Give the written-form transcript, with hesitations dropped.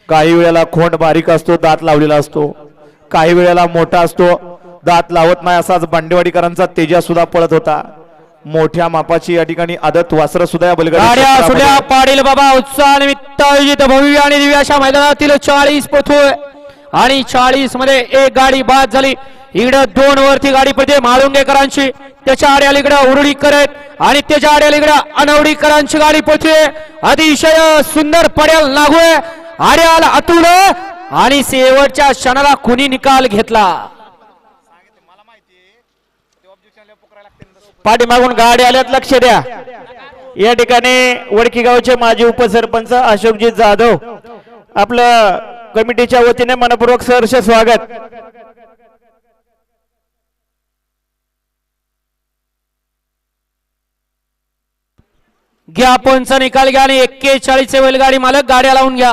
काही वेळेला खोंड बारीक असतो, दात लावलेला असतो, काही वेळेला मोठा असतो, दात लावत नाही. असाच बांडेवाडीकरांचा तेजा सुद्धा पळत होता. मोठ्या मापाची या ठिकाणी आदत वासर सुद्धा या गाड्या सुड्या पाडील बाबा उत्साह निमित्त आयोजित भव्य आणि दिव्य अशा मैदानातील 40 पळतोय आणि 40 मध्ये एक गाडी बाद झाली. इकडं 2 वरती गाडी पडते माळुंगेकरांची, त्याच्या आड्याला इकडं उरुडी करत आणि त्याच्या आड्याला इकडं अनवडीकरांची गाडी पळते. अतिशय सुंदर पड्याल लागूय आड्याल अतुल आणि शेवटच्या क्षणाला कुणी निकाल घेतला. पाठीमागून गाडी आल्यात, लक्ष द्या. या ठिकाणी वडकी गावचे माजी उपसरपंच अशोकजी जाधव आपलं कमिटीच्या वतीने मनपूर्वक सहर्ष स्वागत. घ्या पंच निकाल घ्या आणि 41 बैलगाडी मालक गाड्या लावून घ्या.